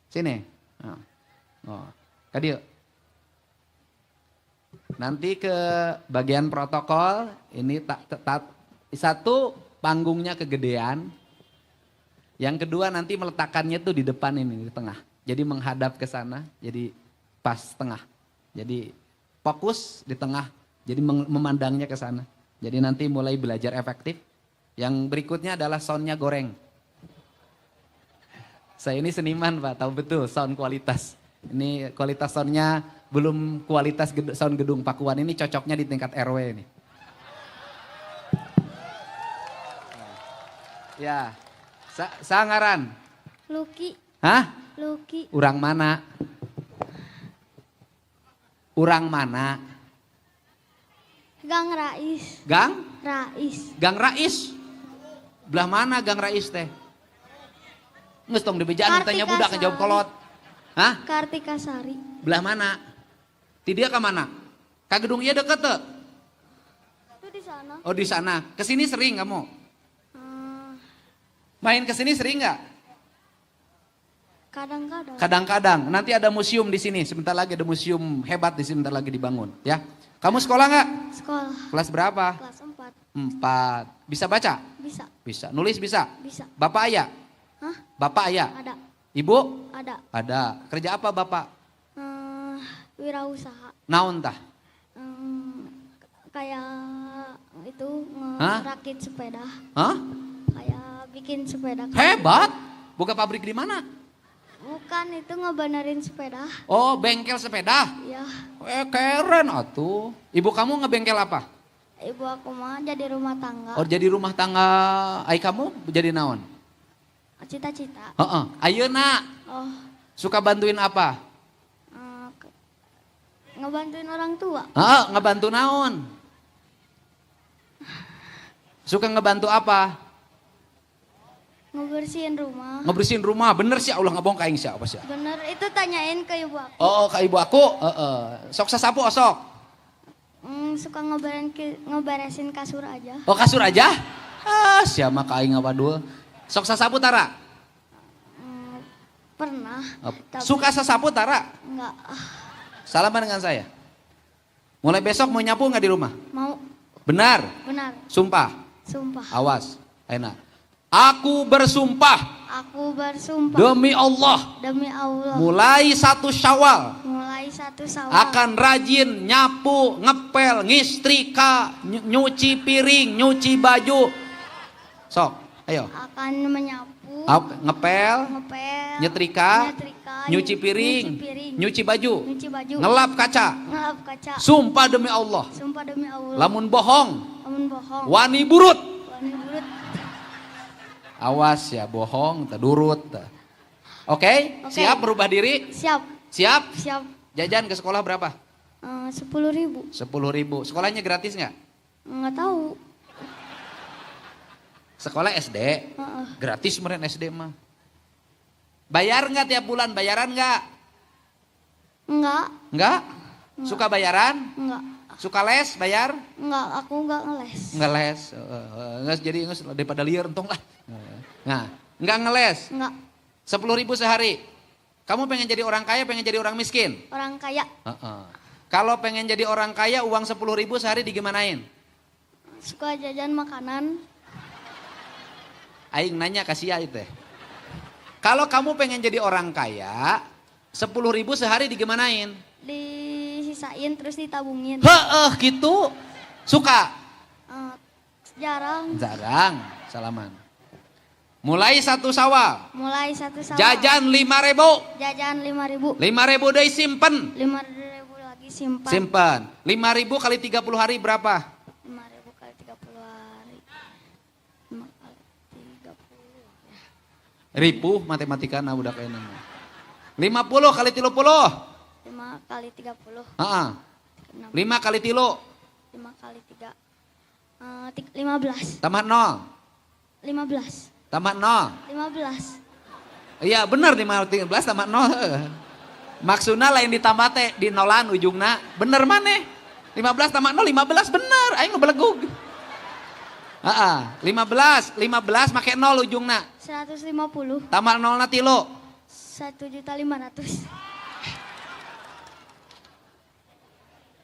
Sini. Oh. Kadieu. Nanti ke bagian protokol, ini satu panggungnya kegedean. Yang kedua nanti meletakkannya tuh di depan ini, di tengah. Jadi menghadap ke sana, jadi pas tengah. Jadi fokus di tengah, jadi memandangnya ke sana. Jadi nanti mulai belajar efektif. Yang berikutnya adalah soundnya goreng. Saya ini seniman Pak, tahu betul sound kualitas. Ini kualitas soundnya belum kualitas sound gedung Pakuan, ini cocoknya di tingkat RW ini. Ya, sangaran. Luki. Hah? Luki. Urang mana? Urang mana? Gang Rais. Gang? Rais. Gang Rais. Belah mana Gang Rais teh? Nges tong dibejaan tanya budak ngejawab kolot. Hah? Kartika Sari. Belah mana? Ti dia ke mana? Ka gedung ieu deket teu? Itu di sana. Oh di sana. Kesini sering kamu? Main kesini sering nggak? Kadang-kadang. Kadang-kadang. Nanti ada museum di sini. Sebentar lagi ada museum hebat di sini. Sebentar lagi dibangun. Ya. Kamu sekolah nggak? Sekolah. Kelas berapa? Kelas 4. 4. Bisa baca? Bisa. Bisa. Nulis bisa? Bisa. Bapak ayah? Hah? Bapak ayah? Ada. Ibu? Ada. Ada. Kerja apa bapak? Wirausaha. Naon tah? Kayak itu Hah? ngerakit sepeda. Hah? Kayak bikin sepeda. Hebat. Buka pabrik di mana? Bukan, itu ngebenerin sepeda. Oh, bengkel sepeda. Ya. Keren atuh. Ibu kamu ngebengkel apa? Ibu aku mah jadi rumah tangga. Oh, jadi rumah tangga. Ai kamu jadi naon? Cita-cita. Heeh. Ayeuna Oh, suka bantuin apa? ngebantuin orang tua. Heeh, ngebantu naon? Suka ngebantu apa? Ngebersihin rumah. Ngebersihin rumah. Bener sih Allah ngabong kaing siapa sih? Bener, itu tanyain ke ibu aku. Oh, ke ibu aku. Heeh. Sok sasapu osok. Suka ngeberesin kasur aja. Oh, kasur aja? Ah, siapa kaing apa dua? Sok sasapu tara? Pernah. Suka sasapu tara? Enggak. Salaman dengan saya. Mulai besok mau nyapu nggak di rumah? Mau. Benar? Benar. Sumpah? Sumpah. Awas. Enak. Aku bersumpah. Aku bersumpah. Demi Allah. Demi Allah. Mulai 1 Syawal. Mulai 1 Syawal. Akan rajin nyapu, ngepel, ngistrika, nyuci piring, nyuci baju. Sok, ayo. Akan menyapu. Ngepel, nyetrika, nyuci piring, nyuci baju, ngelap kaca. Sumpah demi Allah. Sumpah demi Allah. Lamun bohong. Lamun bohong. Wani burut. Wani burut. Awas ya bohong, terdurut. Oke, siap berubah diri? Siap. Siap? Siap. Jajan ke sekolah berapa? 10.000. 10.000. Sekolahnya gratis nggak? Nggak tahu. Sekolah SD, gratis meren SD mah. Bayar nggak tiap bulan? Bayaran nggak? Enggak. Nggak? Suka bayaran? Enggak. Suka les bayar? Enggak, aku enggak ngeles. Nggak les. Nggak jadi daripada liar entong lah. Nah, nggak ngeles. Enggak. 10.000 sehari. Kamu pengen jadi orang kaya, pengen jadi orang miskin? Orang kaya. Kalau pengen jadi orang kaya, uang 10.000 sehari digimanain? Suka jajan makanan. Aing nanya kasih ya itu. Kalau kamu pengen jadi orang kaya, 10.000 sehari digimanain? Disisain terus ditabungin. Gitu. Suka? Jarang. Jarang. Salaman. Mulai 1 Syawal. Mulai 1 Syawal. Jajan 5.000. Jajan 5.000. 5.000 deui simpen. 5.000 lagi simpan. Simpen. 5.000 kali 30 hari berapa? 5.000 kali 30 hari. 5 kali 30. Ripuh matematika na budak enak. 50 kali 30. 5 kali 30. 5 kali 3. 5 kali 3. 15. Tambah 0. 15. Tambah 0. 15. Iya bener 15 tambah 0. Maksudnya lain ditambah teh di nolan ujungna. Bener maneh. 15 tambah 0 15 bener. Aing nu belegug. 15 make 0 ujungna. 150. Tambah 0 na 3. 1.500.000.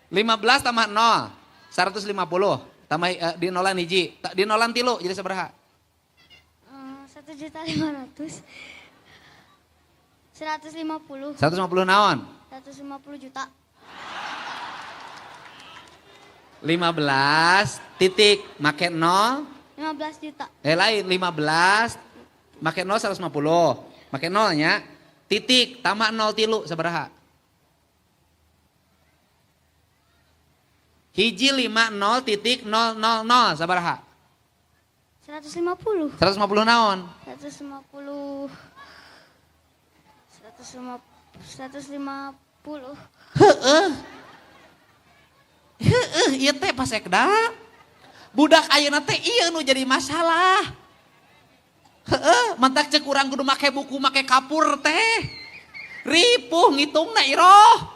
15 tambah 0, 150. Tambah di nolan hiji, di nolan tilu jadi sabaraha? 1.500.000. 150. 150 naon? 150 juta. 15 titik make 0. 15 juta. Lain 15 make 0 150. Make 0 nya titik tambah 0 tilu sabaraha? Hiji 50 titik 000 sabaraha? 150. 150 naon? 150. 150. Heeh, ieu teh pasekda. Budak ayeuna teh ieu nu jadi masalah. Heeh, mantak ceuk urang kudu make buku, make kapur teh. Ripuh ngitungna iroh.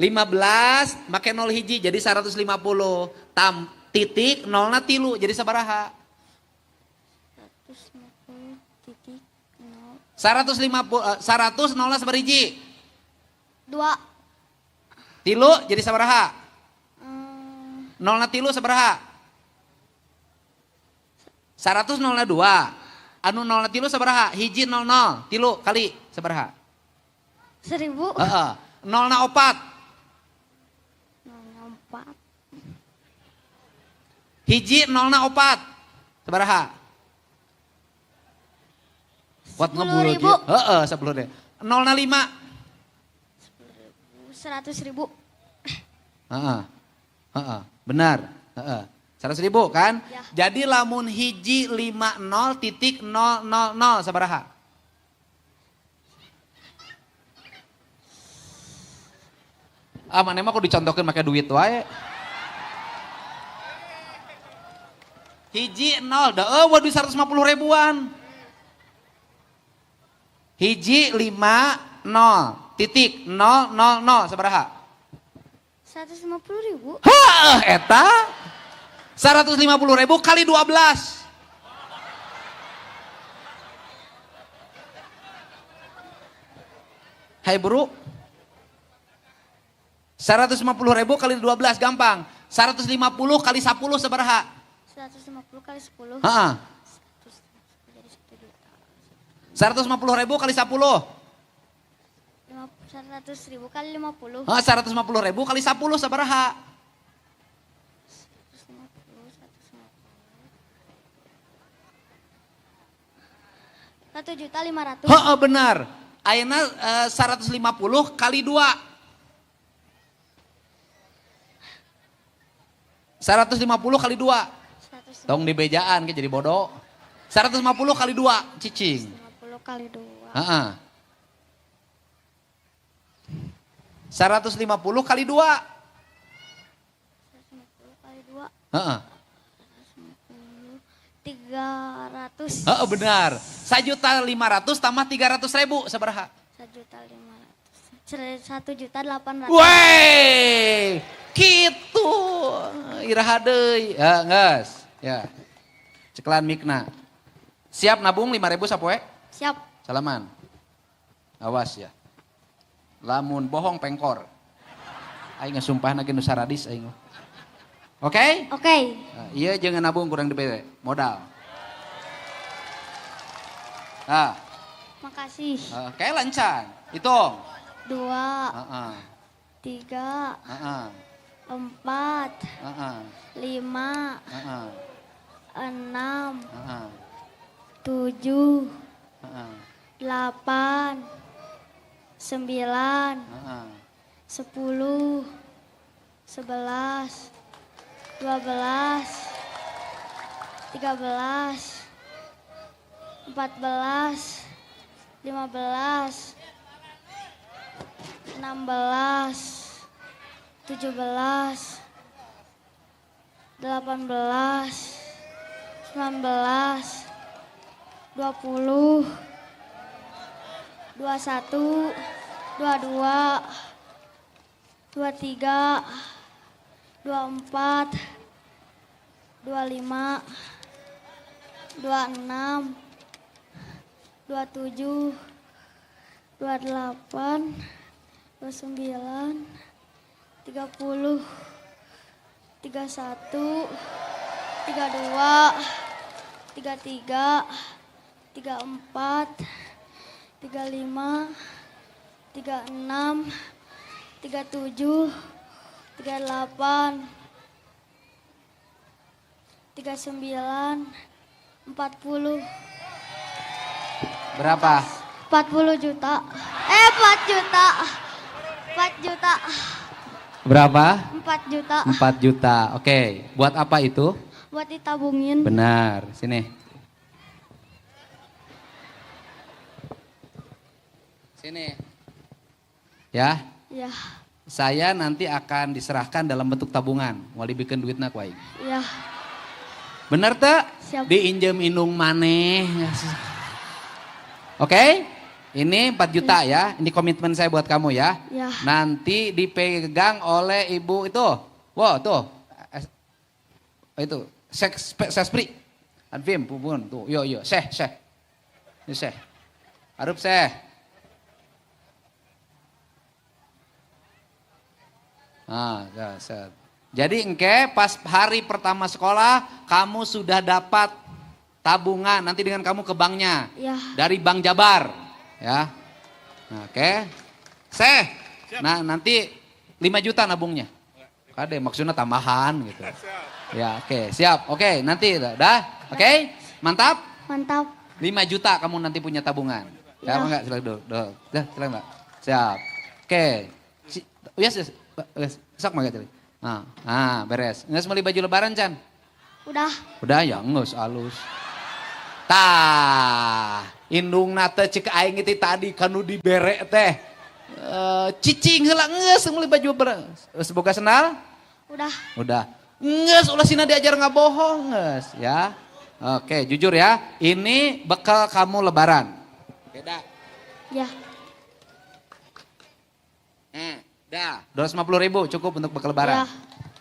15 make 0 hiji jadi 150. Titik 0 na tilu jadi sabaraha? 150 titik 0. 100 0 na sabariji? 2. Tilu jadi sabaraha? 0 na tilu sabaraha? 100 0 na 2. Anu 0 na tilu sabaraha? Hiji 00 tilu kali sabaraha? 1000. Heeh. 0 na 4. 4. Hiji 0 na 4. Sabaraha? Kuat ngebul 10.000. Heeh, 10 deh. 0 na 5. 100.000. Heeh. Heeh, benar. Heeh. 100.000 kan? Ya. Jadi lamun hiji 50 titik 000 sabaraha? Mana emang aku dicontohin pakai duit wae. Hiji 0, waduh 150 ribuan. Hiji 50 titik 000 sabaraha? 150.000. Hah, eta 150.000 kali 12. Hai bro, 150.000 kali 12 gampang. 150 kali 10 sabaraha? 150 kali 10. Heeh. 100 jadi 1 juta. 150.000 kali 10. 100.000 kali 50. 150.000 kali 10 sabaraha? 1.500.000. Heeh, benar. Ayeuna 150 kali 2. 150 kali 2. 150 Tong dibejaan ke jadi bodoh. 150 kali 2, cicing. kali 2. Heeh. 150 kali 2. 150 kali 2. Heeh. 300. Heeh, benar. 1.500.000 tambah 300.000 sabaraha? 1.800.000. Wey, gitu. Iraha deui. Ya, geus. Ya. Cekelan mikna. Siap nabung 5.000 sapoe? Siap. Salaman. Awas ya. Lamun bohong pengkor. Aing ngasumpahna ge nu saradis aing. Oke? Oke. Nah, iya jangan nabung kurang DP modal. Nah, Makasih. oke lancar. Hitung. 2, Heeh. 3, Heeh. 4, Heeh. 5, Heeh. 6, Heeh. 7, Heeh. 8, 9, Heeh. 10, 11, 12, 13, 14, 15, 16, 17, 18, 19, 20, 21, 22, 23, 24, 25, 26, 27, 27, 28, 29, 30, 31, 32, 33, 34, 35, 36, 37, 38, 39, 40. Berapa? 40 juta. 4 juta. 4 juta. Berapa? 4 juta. 4 juta. Oke, buat apa itu? Buat ditabungin. Benar, sini. Sini. Ya, Ya, saya nanti akan diserahkan dalam bentuk tabungan. Mau dibikin duitna ku aing. ya. Bener tak? Siap. Diinjem inung maneh. Oke? Ini 4 juta ya. Ini komitmen saya buat kamu ya. Ya. Nanti dipegang oleh ibu itu. Wow, tuh. Itu. Sespri. Advim, pupun. Tuh, yo. Seh. Ini seh. Harup seh. Nah, set. Jadi engke pas hari pertama sekolah kamu sudah dapat tabungan nanti dengan kamu ke banknya. Ya. Dari Bank Jabar. Ya. Nah, oke. Seh. Nah nanti 5 juta nabungnya. Kade maksudnya tambahan gitu. Ya oke siap. Oke nanti dah. Oke mantap. Mantap. 5 juta kamu nanti punya tabungan. Ya, Ya. enggak silakan dulu. Dah silakan Mbak. Siap. Oke. Yes. Sok mah tadi. Nah, beres. Nges beli baju lebaran, Chan? Udah. Ya, nges alus. Tah, indung nate cek aing itu tadi kanu dibere teh. Cicing heula nges beli baju lebaran. Boga sendal? Udah. Nges ulah sina diajar ngabohong, nges ya. Oke, jujur ya. Ini bekal kamu lebaran. Beda. Ya. Dah, 250.000 cukup untuk bekal lebaran. Ya.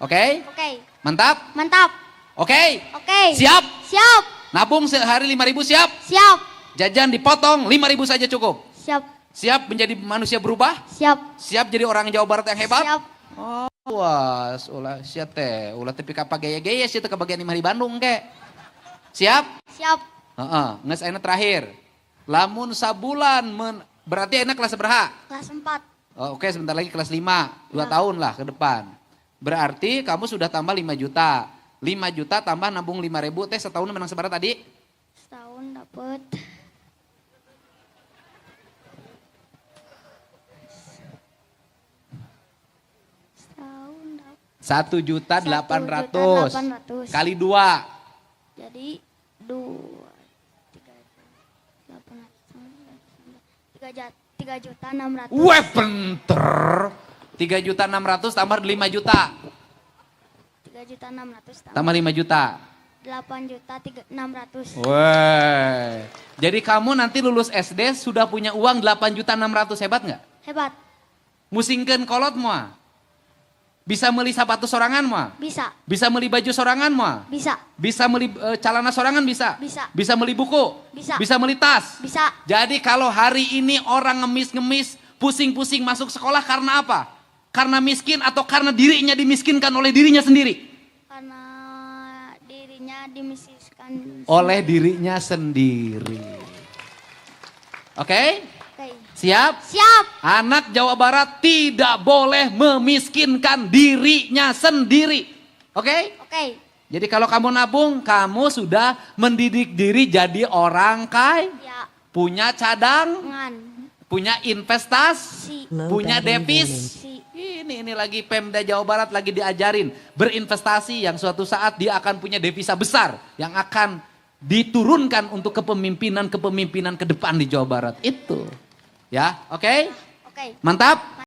Oke? Oke. Mantap? Mantap. Oke? Oke. Siap? Siap. Nabung sehari 5.000 siap? Siap. Jajan dipotong 5.000 saja cukup. Siap. Siap menjadi manusia berubah? Siap. Siap jadi orang Jawa Barat yang hebat? Siap. Oh, was, ulah siap teh. Ulah tapi kapag gaya-gaya sih ke bagian imah di Bandung ke. Siap? Siap. Nges aina terakhir. Lamun sabulan berarti aina kelas berapa? Kelas 4. Oh, oke sebentar lagi kelas 5, 2 Ya. tahun lah ke depan. Berarti kamu sudah tambah 5 juta. 5 juta tambah nabung 5.000 teh setahun menang seberapa tadi? Setahun dapet. Setahun dapet. 1.800.000 1.800.000. kali 2. Jadi 3.600.000. Weh pinter. 3.600.000 tambah 5 juta. 3.600.000 Tambah 5 juta. 8.600.000. Weh. Jadi kamu nanti lulus SD sudah punya uang 8.600.000 hebat nggak? Hebat. Musingkeun kolot moa. Bisa beli sepatu sorangan moa. Bisa. Bisa beli baju sorangan moa. Bisa. Bisa beli celana sorangan bisa. Bisa. Bisa beli buku. Bisa. Bisa beli tas. Bisa. Jadi kalau hari ini orang ngemis-ngemis, pusing-pusing masuk sekolah karena apa? Karena miskin atau karena dirinya dimiskinkan oleh dirinya sendiri? Karena dirinya dimiskinkan. Oleh dirinya sendiri. Oke? Oke. Siap? Siap. Anak Jawa Barat tidak boleh memiskinkan dirinya sendiri. Oke? Oke. Jadi kalau kamu nabung, kamu sudah mendidik diri jadi orang kaya. Ya. Punya cadang, Ngan. punya investasi, Si. punya devis. Si. Ini lagi Pemda Jawa Barat lagi diajarin berinvestasi yang suatu saat dia akan punya devisa besar yang akan diturunkan untuk kepemimpinan ke depan di Jawa Barat itu. Ya, oke? Oke. Mantap?